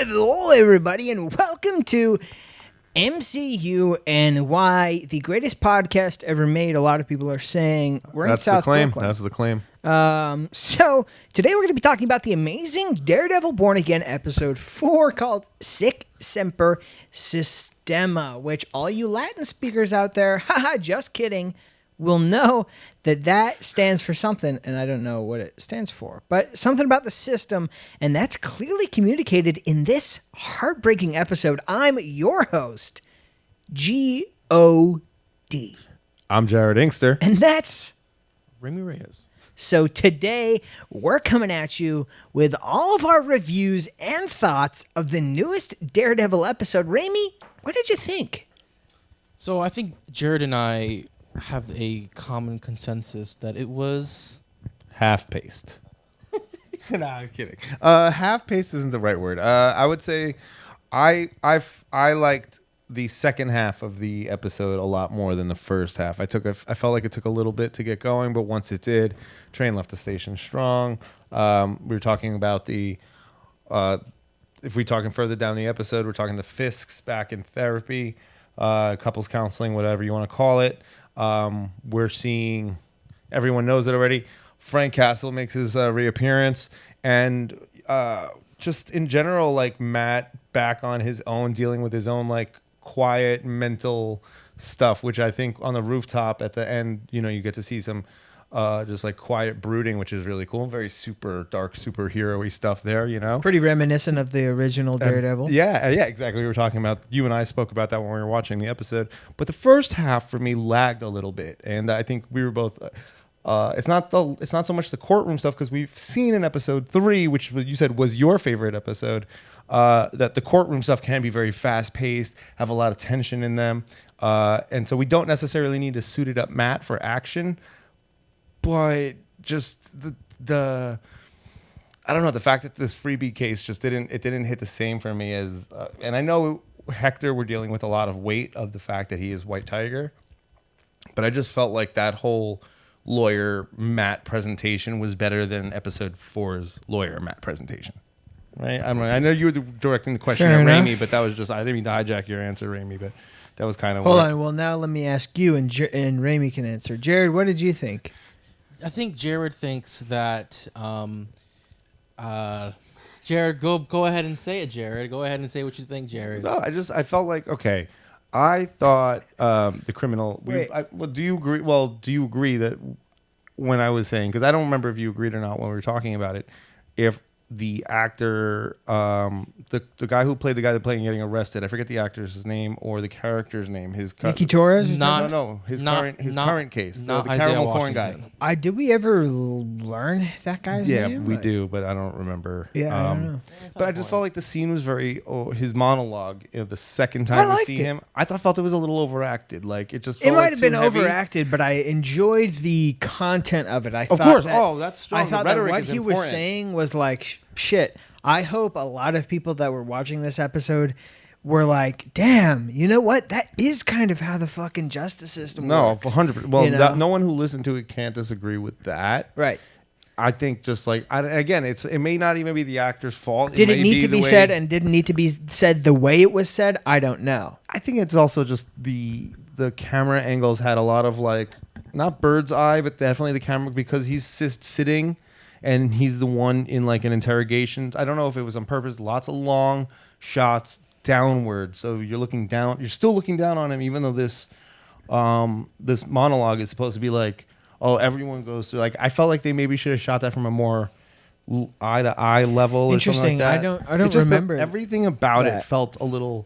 Hello, everybody, and welcome to MCUny, the greatest podcast ever made. A lot of people are saying we're in South Brooklyn. That's the claim. So today we're going to be talking about the amazing Daredevil Born Again episode 4 called Sic Semper Systema, which all you Latin speakers out there, haha, just kidding, will know that stands for something, and I don't know what it stands for, but something about the system, and that's clearly communicated in this heartbreaking episode. I'm your host, G.O.D. I'm Jared Inkster. And that's Remy Reyes. So today, we're coming at you with all of our reviews and thoughts of the newest Daredevil episode. Raimi, what did you think? So I think Jared and I have a common consensus that it was Half-paced. No, I'm kidding. Half-paced isn't the right word. I would say I liked the second half of the episode a lot more than the first half. I felt like it took a little bit to get going, but once it did, train left the station strong. We were talking about if we're talking further down the episode, we're talking the Fisks back in therapy, couples counseling, whatever you want to call it. We're seeing, everyone knows it already, Frank Castle makes his reappearance, and just in general, like Matt back on his own, dealing with his own like quiet mental stuff, which I think on the rooftop at the end, you get to see some just like quiet brooding, which is really cool. Very super dark superhero-y stuff there, Pretty reminiscent of the original Daredevil. Yeah, exactly. We were talking about, you and I spoke about that when we were watching the episode. But the first half for me lagged a little bit, and I think we were both. It's not so much the courtroom stuff, because we've seen in episode 3, which you said was your favorite episode, that the courtroom stuff can be very fast-paced, have a lot of tension in them, and so we don't necessarily need to suit it up Matt for action. But just the I don't know, the fact that this freebie case just didn't hit the same for me as and I know Hector, we're dealing with a lot of weight of the fact that he is White Tiger, but I just felt like that whole lawyer Matt presentation was better than episode 4's lawyer Matt presentation. Right? I know you were directing the question Fair at enough. Raimi, but that was just, I didn't mean to hijack your answer, Raimi, but that was kind of Hold on. Well, now let me ask you, and Raimi can answer. Jared, what did you think? I think Jared thinks that Jared, go ahead and say it, Jared. Go ahead and say what you think, Jared. No, I felt like, okay, I thought the criminal. Do you agree? Well, do you agree that when I was saying, because I don't remember if you agreed or not when we were talking about it, if the actor, the guy who played the guy that played getting arrested, I forget the actor's name or the character's name. Mickey Torres? His current case, the caramel corn guy. Did we ever learn that guy's name? Yeah, we do, but I don't remember. Yeah, I don't know. But I just felt like the scene was very his monologue. The second time we see him, I felt it was a little overacted. Like it might have been overacted, but I enjoyed the content of it. Of course. That's strong. I thought that what he was saying was like, shit. I hope a lot of people that were watching this episode were like, damn, you know what? That is kind of how the fucking justice system works. 100%. Well, no one who listened to it can't disagree with that. Right. I think just like, again, it may not even be the actor's fault. Did it need to be said and didn't need to be said the way it was said? I don't know. I think it's also just the camera angles had a lot of like, not bird's eye, but definitely the camera, because he's sitting and he's the one in like an interrogation. I don't know if it was on purpose. Lots of long shots downward, so you're looking down. You're still looking down on him, even though this monologue is supposed to be like, oh, everyone goes through. Like I felt like they maybe should have shot that from a more eye to eye level or something like that. I don't remember. Everything about it felt a little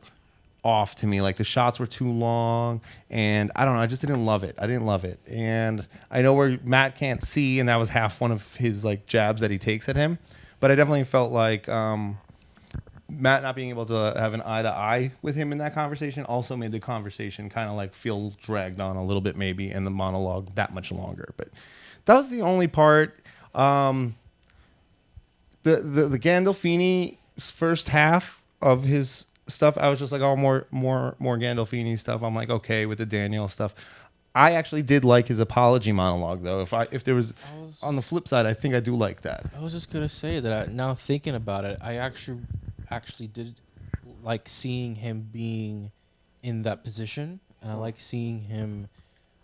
off to me. Like the shots were too long, and I don't know. I just didn't love it. And I know where Matt can't see, and that was half one of his like jabs that he takes at him. But I definitely felt like Matt not being able to have an eye to eye with him in that conversation also made the conversation kind of like feel dragged on a little bit, maybe, and the monologue that much longer. But that was the only part. The Gandolfini's first half of his stuff, I was just like, oh, more Gandolfini stuff. I'm like, okay, with the Daniel stuff. I actually did like his apology monologue, though. If there was on the flip side, I think I do like that. I was just gonna say that now thinking about it, I actually actually did like seeing him being in that position, and I like seeing him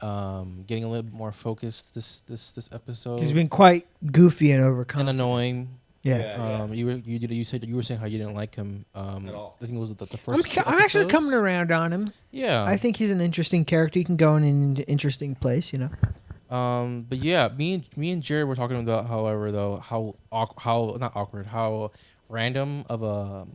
getting a little bit more focused this episode. He's been quite goofy and and overconfident. annoying. Yeah. You said you were saying how you didn't like him. At all. I think it was the first. I'm actually coming around on him. Yeah, I think he's an interesting character. He can go in an interesting place, you know. But yeah, me and Jared were talking about, however, though, how not awkward, how random of a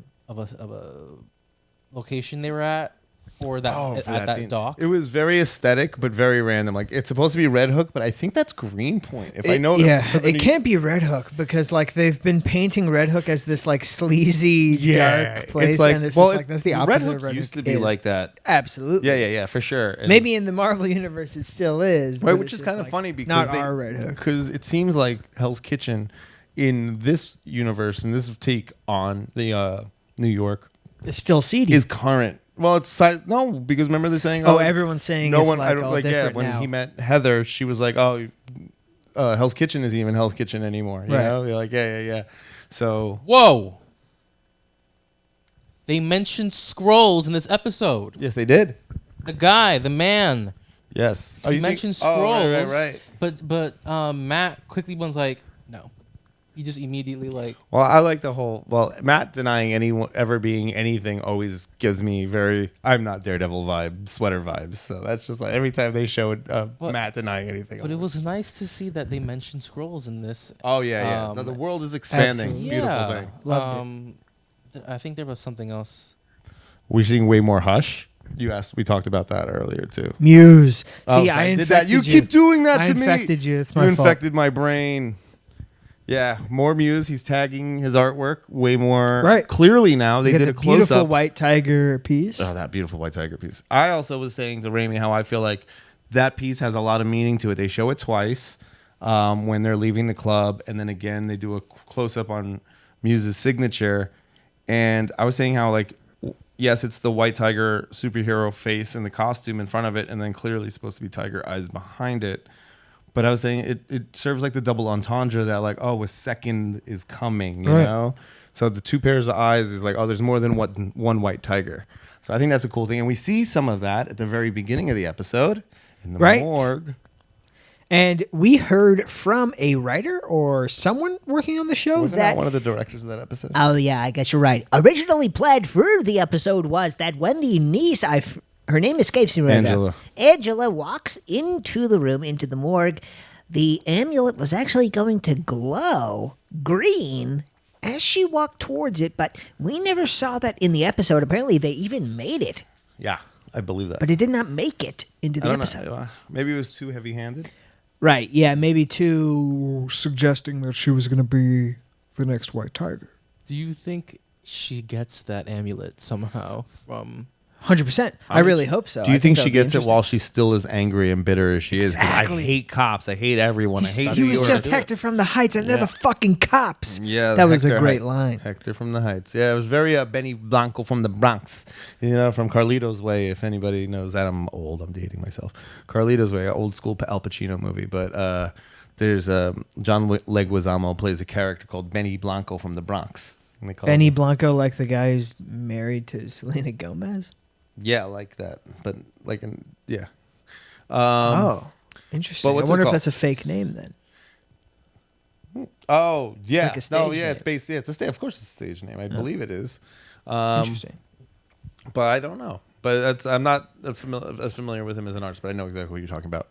location they were at for that for that scene. dock. It was very aesthetic, but very random. Like it's supposed to be Red Hook, but I think that's Greenpoint. If I know, it can't be Red Hook because like they've been painting Red Hook as this like sleazy dark place, It's like, and it's well, just like that's the opposite Red Hook of Red used Hook to be is. like that. Absolutely. Yeah, for sure. And Maybe in the Marvel universe it still is, right, but which it's is just, kind of like, funny because not our Red Hook. because it seems like Hell's Kitchen in this universe and this take on the New York It's still seedy. is current. Well, it's no, because remember they're saying everyone's saying no it's one. like I don't all like. Yeah, different when now. he met Heather, she was like, "Oh, Hell's Kitchen isn't even Hell's Kitchen anymore." You Right. know, you're like, yeah. So Whoa! They mentioned scrolls in this episode. yes, they did. The guy, the man. Yes. He you mentioned think, scrolls. right. But Matt quickly was like, no. He just immediately like. Well, I like the whole. Well, Matt denying anyone ever being anything always gives me very. I'm not Daredevil vibe, sweater vibes. So that's just like every time they showed Matt denying anything. But it was nice to see that they mentioned scrolls in this. Oh yeah. No, the world is expanding. absolutely. Beautiful thing. Loved I think there was something else. We're seeing way more Hush. You asked. We talked about that earlier too. Muse. Oh, See, so I did infected that. You keep doing that I to me. infected you. It's my You fault. infected my brain. Yeah, more Muse. He's tagging his artwork way more Right. clearly now. They You got did the a close beautiful up. white tiger piece. Oh, that beautiful white tiger piece. I also was saying to Raimi how I feel like that piece has a lot of meaning to it. They show it twice when they're leaving the club, and then again they do a close up on Muse's signature. And I was saying how like yes, it's the white tiger superhero face and the costume in front of it, and then clearly supposed to be tiger eyes behind it. But I was saying it serves like the double entendre that like, oh, a second is coming, you Right. know? So the two pairs of eyes is like, oh, there's more than one white tiger. So I think that's a cool thing. And we see some of that at the very beginning of the episode in the Right. morgue. And we heard from a writer or someone working on the show Wasn't that one of the directors of that episode? Oh, yeah, I guess you're right. Originally planned for the episode was that when the niece, her name escapes me right Angela. now. Angela walks into the room, into the morgue. The amulet was actually going to glow green as she walked towards it, but we never saw that in the episode. Apparently, they even made it, Yeah, I believe that. but it did not make it into I the don't episode. know. Maybe it was too heavy-handed. Right. Yeah. Maybe too suggesting that she was going to be the next white tiger. Do you think she gets that amulet somehow from? 100%. I really hope so. Do you I think that she would be gets it interesting. while she's still as angry and bitter as she is? 'Cause I Exactly. hate cops. I hate everyone. I hate He New was York. just Hector from the Heights, and they're Yeah. the fucking cops. Yeah, that was a Hector great Height- line. Hector from the Heights. Yeah, it was very Benny Blanco from the Bronx. You know, from Carlito's Way. If anybody knows that, I'm old. I'm dating myself. Carlito's Way, an old school Al Pacino movie. But there's John Leguizamo plays a character called Benny Blanco from the Bronx. And they call Benny him- Blanco, like the guy who's married to Selena Gomez. Yeah, like that. But like, yeah. Oh, interesting. but what's I it wonder if called? that's a fake name then. Oh yeah, Like a stage no, yeah, name. it's based. Yeah, it's a stage. Of course, it's a stage name. I believe it is. Interesting. But I don't know. But I'm not as familiar with him as an artist, but I know exactly what you're talking about.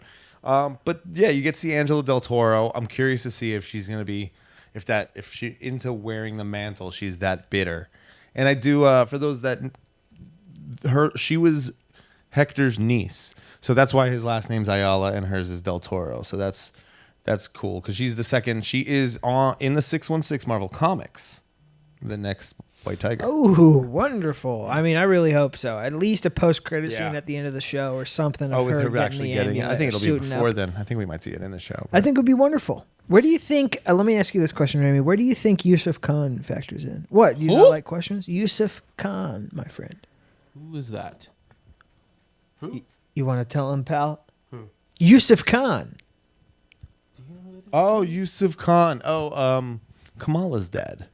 But yeah, you get to see Angela Del Toro. I'm curious to see if she's gonna be, if she into wearing the mantle, she's that bitter. And I do for those that she was Hector's niece, so that's why his last name's Ayala and hers is Del Toro. So that's cool because she's the second. She is in the 616 Marvel Comics, the next White Tiger. Oh, wonderful. I mean, I really hope so. At least a post-credit Yeah. scene at the end of the show or something of with her her getting actually the getting it. amulet, I think it'll be suiting before up. then. I think we might see it in the show. I think it would be wonderful. Where do you think, let me ask you this question, Remy. Where do you think Yusuf Khan factors in? What? You Who? not like questions? Yusuf Khan, my friend. Who is that? You want to tell him, pal? Yusuf Khan. Oh, Yusuf Khan. Oh, Kamala's dad.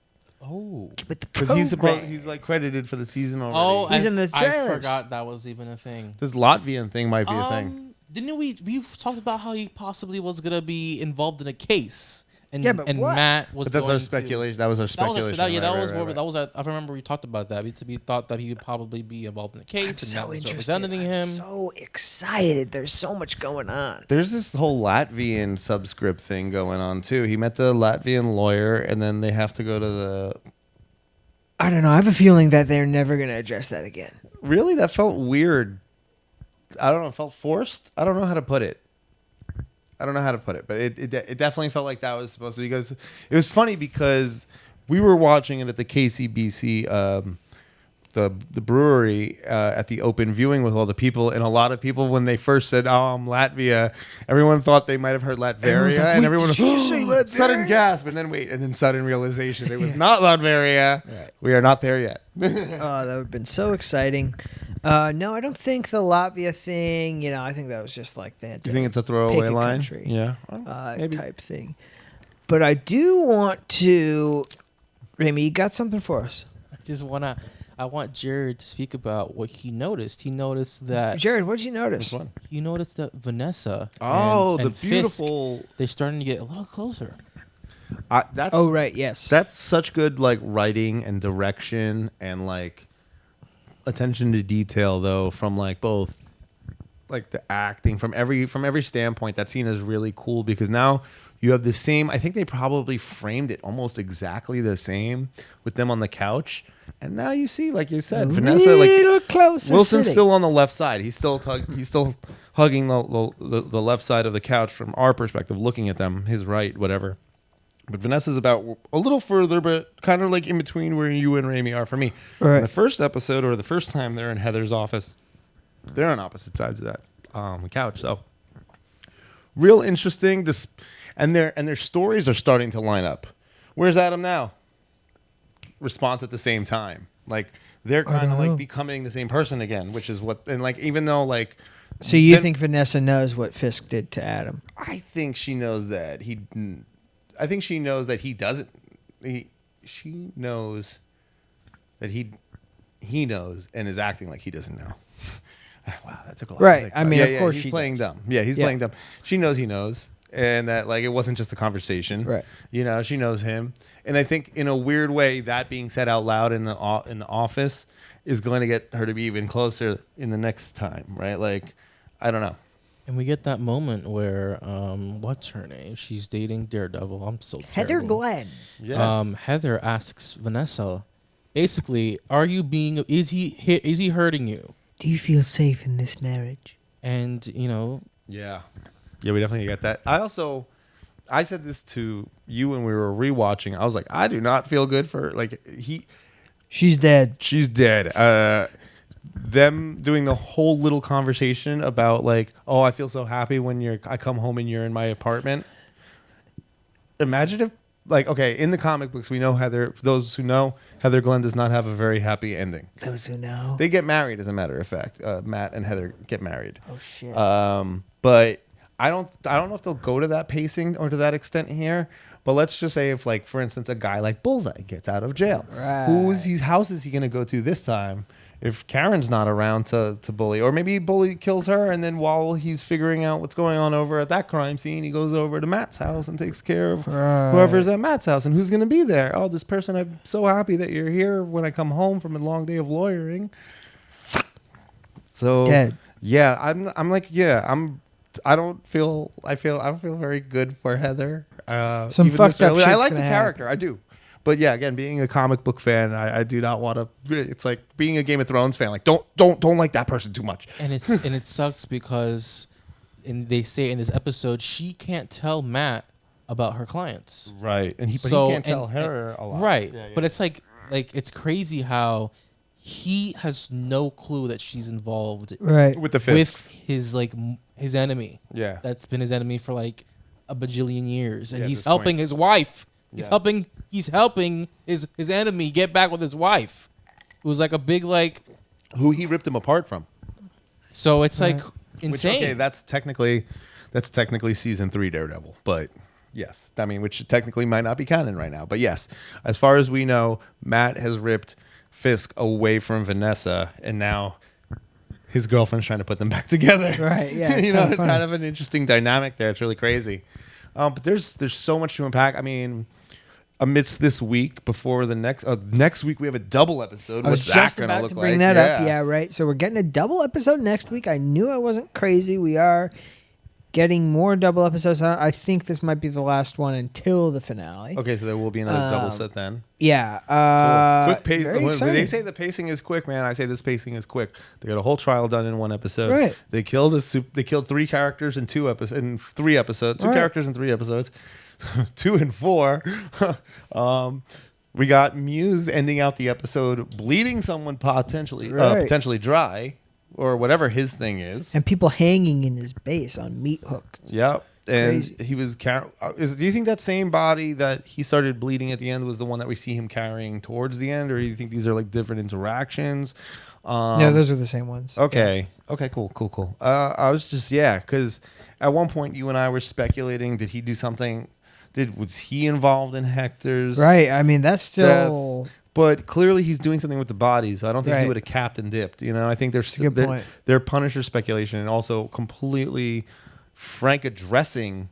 Oh. with the Because program. he's like credited for the season already. Oh, He's in the I trailers. forgot that was even a thing. This Latvian thing might be a thing. Didn't we've talked about how he possibly was gonna be involved in a case, and Yeah, but what? Matt was. But that's going our to- speculation. That was our That was speculation. our, yeah, that right, was right, what right. that was. I remember we talked about that. We thought that he would probably be involved in a case, I'm and so Matt was interested. representing I'm him. so excited. There's so much going on. There's this whole Latvian subscript thing going on too. He met the Latvian lawyer, and then they have to go to the. I don't know. I have a feeling that they're never going to address that again. Really, that felt weird. I don't know. It felt forced. I don't know how to put it. But it definitely felt like that was supposed to be, because it was funny because we were watching it at the KCBC, the brewery at the open viewing with all the people, and a lot of people, when they first said, "Oh, I'm Latvia," everyone thought they might have heard Latveria, like, and "Wait, everyone was did you say Latveria?" sudden gasp, and then sudden realization it was not Latveria. Right. We are not there yet. Oh, that would have been so exciting. No, I don't think the Latvia thing, I think that was just like that. Do you think it's a throwaway Pick a line? country. Yeah, maybe. Type thing. But I do want to. Remy, you got something for us? I want Jared to speak about what he noticed. He noticed that Jared, what did you notice? Which one? he noticed that Vanessa. Oh, and the Fisk, beautiful. they're starting to get a little closer. That's Oh, right, yes. That's such good like writing and direction and like attention to detail though, from like both like the acting from every standpoint. That scene is really cool because now you have the same. I think they probably framed it almost exactly the same with them on the couch, and now you see, like you said, Vanessa, little like closer. Wilson's sitting. still on the left side. He's still hugging the left side of the couch from our perspective, looking at them, his right, whatever. But Vanessa's about a little further, but kind of like in between where you and Raimi are for me. Right. In the first episode, or the first time they're in Heather's office, they're on opposite sides of that couch. So real interesting. And their stories are starting to line up. Where's Adam now? Response at the same time. Like they're kind of like becoming the same person again, which is what. And like even though like. So you think Vanessa knows what Fisk did to Adam? I think she knows that I think she knows that he doesn't. She knows that he knows and is acting like he doesn't know. Wow, that took a lot. Right. To think I about. mean, Yeah, of course he's she playing does. dumb. Yeah, he's playing dumb. She knows he knows, and that like it wasn't just a conversation. Right. You know, she knows him, and I think in a weird way that being said out loud in the office is going to get her to be even closer in the next time. Right. Like, I don't know. And we get that moment where what's her name? She's dating Daredevil. I'm so Heather terrible. Glenn. Yes. Heather asks Vanessa, basically, is he hurting you? Do you feel safe in this marriage? And Yeah. Yeah, we definitely get that. I said this to you when we were rewatching. I was like, I do not feel good for She's dead. she's dead. Them doing the whole little conversation about like, oh, I feel so happy when I come home and you're in my apartment. Imagine if like, okay, in the comic books we know Heather, those who know, Heather Glenn does not have a very happy ending. Those who know. They get married, as a matter of fact. Matt and Heather get married. Oh shit. But I don't know if they'll go to that pacing or to that extent here. But let's just say if, like, for instance, a guy like Bullseye gets out of jail, Right. whose house is he going to go to this time? If Karen's not around to bully, or maybe Bully kills her, and then while he's figuring out what's going on over at that crime scene, he goes over to Matt's house and takes care of whoever's at Matt's house. And who's going to be there? Oh, this person. I'm so happy that you're here when I come home from a long day of lawyering. So Dead. yeah, I'm like, yeah, I don't feel very good for Heather. Some even fucked this up early. I shit's like the gonna character, I do. But yeah, again, being a comic book fan, I do not want to. It's like being a Game of Thrones fan. Like, don't like that person too much. and it sucks because they say in this episode she can't tell Matt about her clients. Right, and he can't tell her a lot. Right, Yeah, yeah. but it's like it's crazy how he has no clue that she's involved Right. with the with Fisks. his enemy. Yeah, That's been his enemy for like a bajillion years, and Yeah, at he's this helping point. his wife. He's Yeah. helping his enemy get back with his wife. It was like a big like. who he ripped him apart from. So it's like Right. insane. Which, okay, that's technically season 3 Daredevil, but Yes. I mean, which technically might not be canon right now. But yes, as far as we know, Matt has ripped Fisk away from Vanessa, and now his girlfriend's trying to put them back together. Right, yeah, it's You know, kinda it's funny. kind of an interesting dynamic there. It's really crazy. But there's so much to unpack. I mean, amidst this week before the next week we have a double episode. I was What's that just going to about look to like? bring that up. Yeah, right. So we're getting a double episode next week. I knew I wasn't crazy. We are getting more double episodes. I think this might be the last one until the finale. Okay, so there will be another double set then. Yeah. Cool. Quick pace. Very When they exciting. say the pacing is quick, man, I say this pacing is quick. They got a whole trial done in one episode. Right. They killed three characters in 3 episodes. Two Right. characters in 3 episodes. 2 and 4. We got Muse ending out the episode bleeding someone potentially dry, or whatever his thing is. And people hanging in his base on meat hooks. Yep. And Crazy. he was do you think that same body that he started bleeding at the end was the one that we see him carrying towards the end, or do you think these are like different interactions? No, those are the same ones. Okay. Okay, cool. I was just, because at one point you and I were speculating, did he do something? Was he involved in Hector's Right. I mean, that's still... death? But clearly he's doing something with the bodies. So I don't think he Right. would have capped and dipped. You know, I think a good point. they're Punisher speculation, and also completely Frank addressing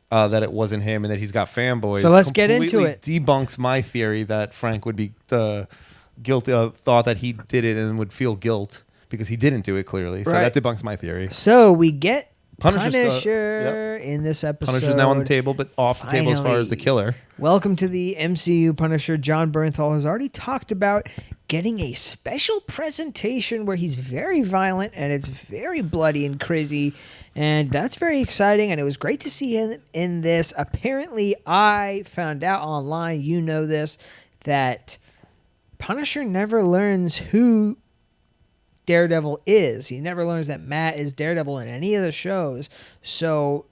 that it wasn't him and that he's got fanboys. So let's get into completely it. Debunks my theory that Frank would be guilty, thought that he did it and would feel guilt because he didn't do it clearly. So Right. that debunks my theory. So we get Punisher's Punisher in this episode. Punisher's now on the table, but off the table as far as the Finally. killer. Welcome to the MCU Punisher. John Bernthal has already talked about getting a special presentation where he's very violent and it's very bloody and crazy. And that's very exciting. And it was great to see him in this. Apparently, I found out online, you know this, that Punisher never learns who Daredevil is. He never learns that Matt is Daredevil in any of the shows. So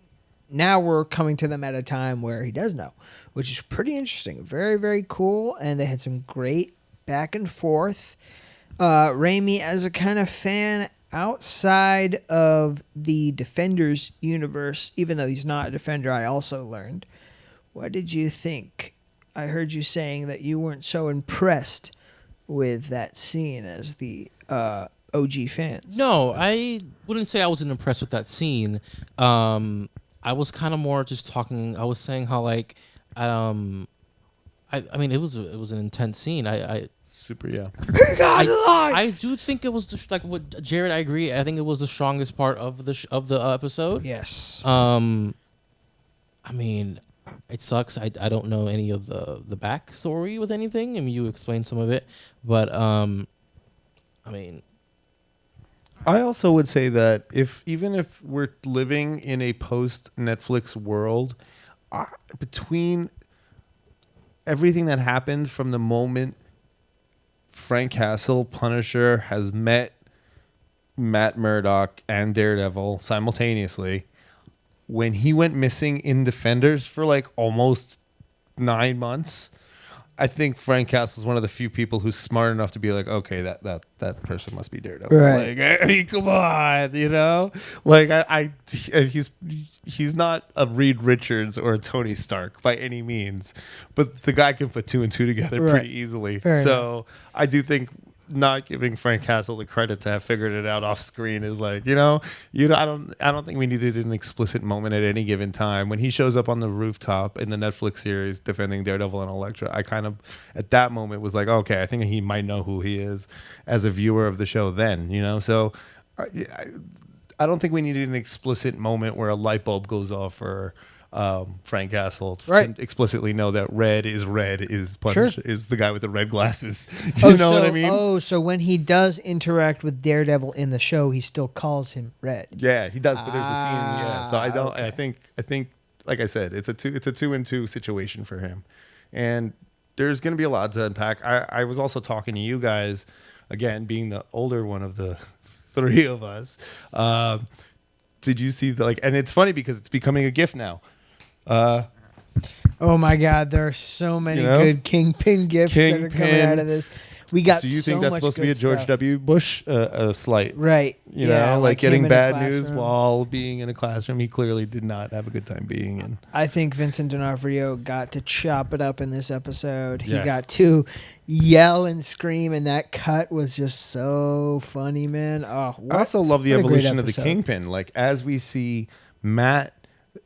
now we're coming to them at a time where he does know, which is pretty interesting. Very, very cool. And they had some great back and forth. Raimi, as a kind of fan outside of the Defenders universe, even though he's not a Defender, I also learned. What did you think? I heard you saying that you weren't so impressed with that scene as the OG fans. No, I wouldn't say I wasn't impressed with that scene. I was kind of more just talking. I was saying how like, I mean, it was an intense scene. Super, yeah. I do think it was like what Jared. I agree. I think it was the strongest part of the episode. Yes. I mean, it sucks. I don't know any of the backstory with anything. I mean, you explained some of it, but I mean, I also would say that even if we're living in a post Netflix world, between everything that happened from the moment Frank Castle, Punisher, has met Matt Murdock and Daredevil simultaneously, when he went missing in Defenders for like almost 9 months, I think Frank Castle's one of the few people who's smart enough to be like, okay, that person must be Daredevil. Right. Like, I mean, come on, you know? Like, he's not a Reed Richards or a Tony Stark by any means, but the guy can put 2 and 2 together Right. pretty easily. Fair So I do think not giving Frank Castle the credit to have figured it out off screen is like, I don't think we needed an explicit moment at any given time. When he shows up on the rooftop in the Netflix series defending Daredevil and Elektra, I kind of at that moment was like, okay, I think he might know who he is as a viewer of the show then, So I don't think we needed an explicit moment where a light bulb goes off for Frank Castle Right. to explicitly know that red is Punisher, is the guy with the red glasses. What I mean? Oh, so when he does interact with Daredevil in the show, he still calls him Red. Yeah, he does, but there's a scene. Yeah, so I don't. Okay. I think, like I said, it's a 2 and 2 situation for him, and there's going to be a lot to unpack. I was also talking to you guys, again, being the older one of the 3 of us. Did you see and it's funny because it's becoming a gift now. Oh my God, there are so many good Kingpin gifts that are coming Kingpin. out of this. We got. Do you so think that's much supposed to be a good George stuff. W. Bush slight? Right. You yeah, know, like him getting in a bad news classroom. while being in a classroom. He clearly did not have a good time being in. I think Vincent D'Onofrio got to chop it up in this episode. He Yeah. got to yell and scream, and that cut was just so funny, man. Oh, I also love the what a great evolution of the episode. Kingpin. Like, as we see Matt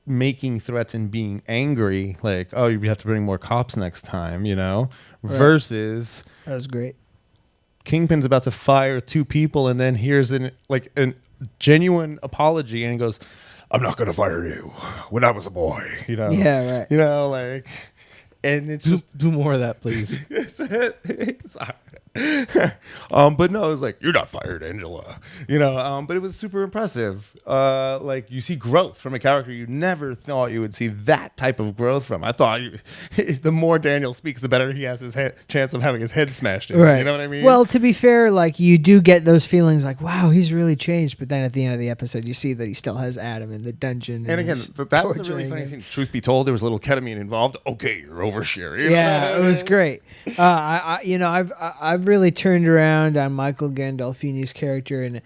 making threats and being angry, like, oh, you have to bring more cops next time, you know, Right. versus That was great. Kingpin's about to fire 2 people, and then here's a genuine apology, and he goes, "I'm not going to fire you when I was a boy," you know. Yeah, right. You know, like, and it's just Do more of that, please. Sorry. But no, it was like, "You're not fired, Angela," you know. But it was super impressive. Like, you see growth from a character you never thought you would see that type of growth from. I thought the more Daniel speaks, the better he has his chance of having his head smashed in. Right. You know what I mean? Well, to be fair, like you do get those feelings like, wow, he's really changed. But then at the end of the episode, you see that he still has Adam in the dungeon. and again, he's that was a really torturing funny him. scene. Truth be told, there was a little ketamine involved. Okay, you're oversharing. Yeah, it was great. I've really turned around on Michael Gandolfini's character, and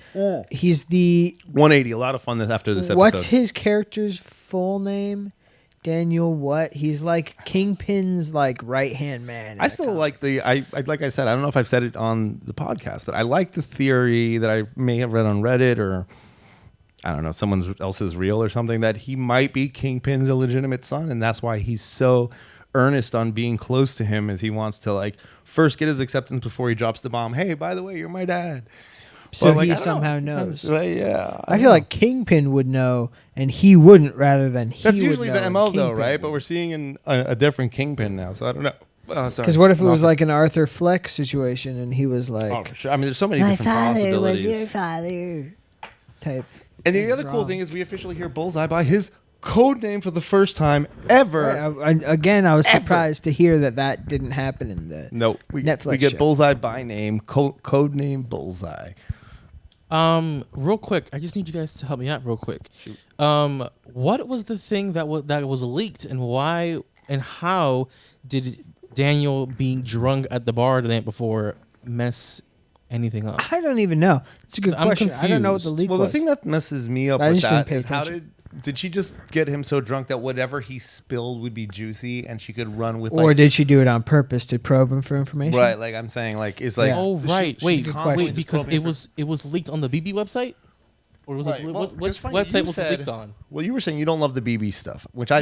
he's the 180. A lot of fun after this episode. what's his character's full name? Daniel what? He's like Kingpin's like right hand man. I still like like I said, I don't know if I've said it on the podcast, but I like the theory that I may have read on Reddit or I don't know, someone else's reel or something, that he might be Kingpin's illegitimate son, and that's why he's so earnest on being close to him, as he wants to like first get his acceptance before he drops the bomb. Hey, by the way, you're my dad. So But, like, he I don't somehow know. knows. Yeah, I feel like Kingpin would know, and he wouldn't, rather than he that's would usually know the and MO though, Kingpin right? But we're seeing a different Kingpin now, so I don't know. Oh, sorry. Because what if it was Not- like an Arthur Fleck situation, and he was like Oh, for sure. I mean, there's so many My different father was possibilities. your father. type? And the things other cool wrong. thing is we officially hear Bullseye by his code name for the first time ever. Again, I was Ever. surprised to hear that didn't happen in the No, we Netflix get show. Bullseye by name, code name Bullseye. Real quick, I just need you guys to help me out real quick. What was the thing that was leaked, and why and how did Daniel being drunk at the bar the night before mess anything up? I don't even know. It's a good 'Cause I'm question. I don't know what the confused. leak Well, was. the thing that messes me up I with just didn't that pay is how attention. did she just get him so drunk that whatever he spilled would be juicy and she could run with or like, did she do it on purpose to probe him for information? right? Like I'm saying, like it's like Yeah. Oh she- right, she's wait, constantly wait, just because probing it was leaked on the BB website, or was Right. it Well, which it's funny, website you was it said- leaked on? Well, you were saying you don't love the BB stuff, which I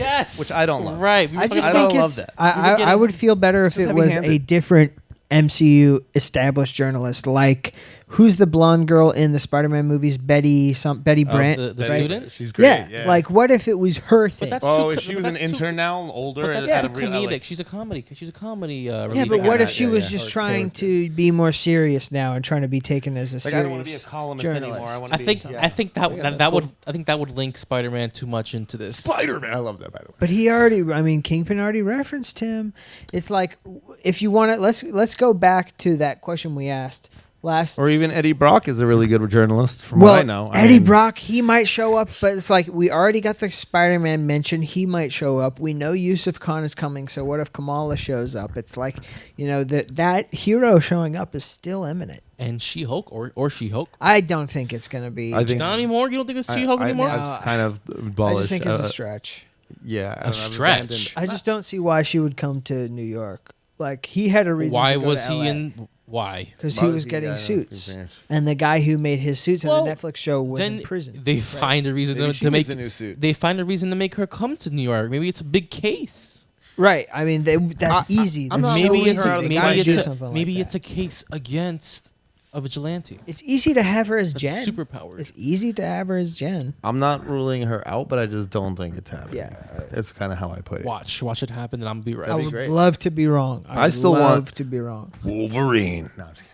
don't love. Right, we were I talking just I about- think don't love it's. that. I would feel better if just it was a heavy-handed. different MCU established journalist, like who's the blonde girl in the Spider-Man movies? Betty Brant. the right? student? She's great. Yeah, like what if it was her thing? that's Oh, too- if she but was an that's too- intern now, older. But and that's had too a real- comedic. like- She's a comedy. yeah, relief but what actor. if she was just trying to be more serious now and trying to be taken as a Like, serious I don't want to be a columnist journalist? anymore. I want I to be. think yeah. I think that Yeah, that, that's that would link Spider-Man too much into this. Spider-Man. I love that, by the way. But he already, I mean, Kingpin already referenced him. It's like, if you want to, let's go back to that question we asked last. Or even Eddie Brock is a really good journalist, from Well, what I know. Eddie Brock, he might show up, but it's like we already got the Spider-Man mention. He might show up. We know Yusuf Khan is coming, so what if Kamala shows up? It's like, that hero showing up is still imminent. And She-Hulk or She-Hulk. I don't think it's going to be. I think- Not anymore. You don't think it's She-Hulk anymore? I've kind of I abolished. just think it's a stretch. Yeah, A stretch. I just don't see why she would come to New York. Like, he had a reason Why to go was to he LA. in? Why? Because Why he was was he- getting yeah, suits, yeah. and the guy who made his suits Well, on the Netflix show was then in prison. they find a reason Maybe to she make needs a new suit. They find a reason to make her come to New York. Maybe it's a big case. Right. I mean, that's easy. I'm That's not so Maybe ruling it's easy. her out a, of They the gotta maybe do it's a, something like maybe that. it's a case against a vigilante. It's easy to have her as That's Jen. superpowered. It's easy to have her as Jen. I'm not ruling her out, but I just don't think it's happening. Yeah. That's kind of how I put it. Watch it happen, and I'm gonna be right. I be would great. love to be wrong. I still love want- to be wrong. Wolverine. No, I'm just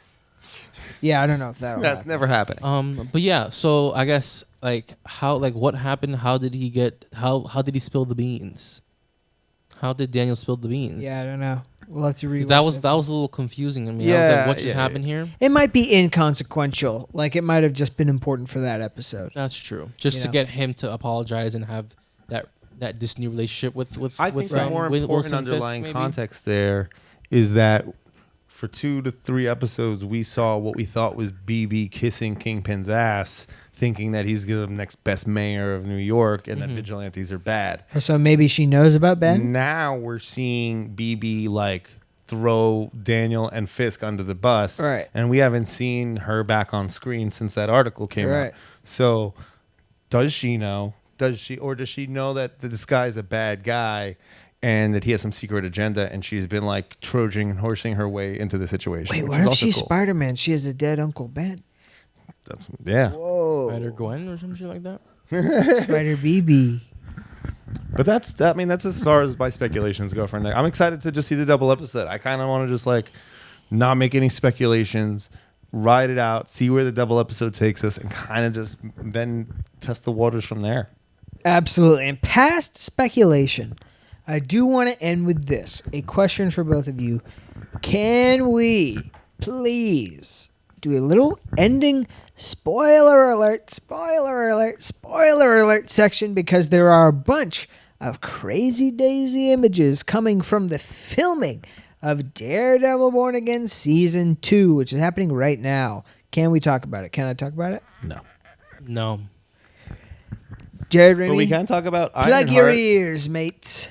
Yeah, I don't know if that. kidding. That's never happening. But yeah, so I guess what happened? How did he spill the beans? How did Daniel spill the beans? Yeah, I don't know. We'll have to 'Cause rewatch that was it. a little confusing to me. I was Yeah, like, what just yeah, happened here? It might be inconsequential. Like it might have just been important for that episode. That's true. Just You to know. get him to apologize and have this new relationship with I think with, the more with important Wilson Fisk, underlying maybe? context there is that for 2 to 3 episodes, we saw what we thought was BB kissing Kingpin's ass, thinking that he's the next best mayor of New York and that vigilantes are bad. So maybe she knows about Ben? Now we're seeing BB like throw Daniel and Fisk under the bus. Right. And we haven't seen her back on screen since that article came Right. out. So does she know? Does she know that this guy's a bad guy and that he has some secret agenda and she's been like Trojan horsing her way into the situation? Wait, which what is if also she's cool. Spider-Man? She has a dead Uncle Ben. Yeah. Whoa. Spider Gwen or some shit like that. Spider BB. But that's as far as my speculations go for now. I'm excited to just see the double episode. I kind of want to just like not make any speculations, ride it out, see where the double episode takes us, and kind of just then test the waters from there. Absolutely. And past speculation, I do want to end with this. A question for both of you. Can we please do a little ending spoiler alert section, because there are a bunch of crazy daisy images coming from the filming of Daredevil Born Again Season 2, which is happening right now. Can we talk about it? Can I talk about it? No. Jared But Remy, we can talk about plug your Ironheart. ears, mates.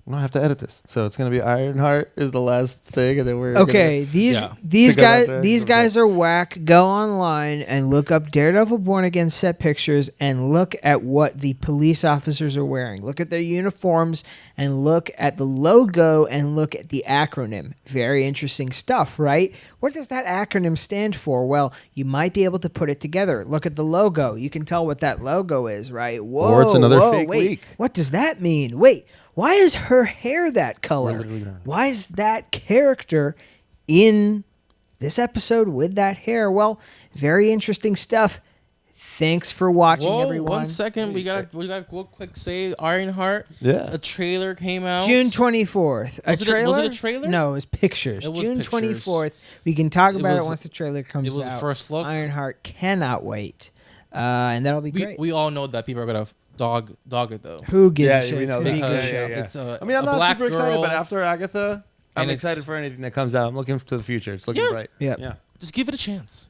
I don't have to edit this, so it's gonna be Ironheart is the last thing, and then we're Okay, gonna, these Yeah. these Pick up guys after. these guys are whack. Go online and look up Daredevil Born Again set pictures and look at what the police officers are wearing. Look at their uniforms and look at the logo and look at the acronym. Very interesting stuff, right? What does that acronym stand for? Well, you might be able to put it together. Look at the logo. You can tell what that logo is, right? Whoa, Or it's another whoa, fake wait. leak. What does that mean? Wait, why is her hair that color? Why is that character in this episode with that hair? Well, very interesting stuff. Thanks for watching, Whoa, everyone. 1 second. We got to real quick say Ironheart. Yeah. A trailer came out. June 24th. Was it a trailer? No, it was pictures. It was June pictures. 24th. We can talk It about it was- once the trailer comes out. it was a first look. Ironheart cannot wait. And that'll be We, great. we all know that people are gonna dog it though. Who gives Yeah, a shit? we It's know gonna be a that. good Because show. it's a, I mean, I'm a not black super excited, girl, but after Agatha, I'm and excited it's- for anything that comes out. I'm looking to the future. It's looking Yeah. bright. Yep. Yeah. Just give it a chance.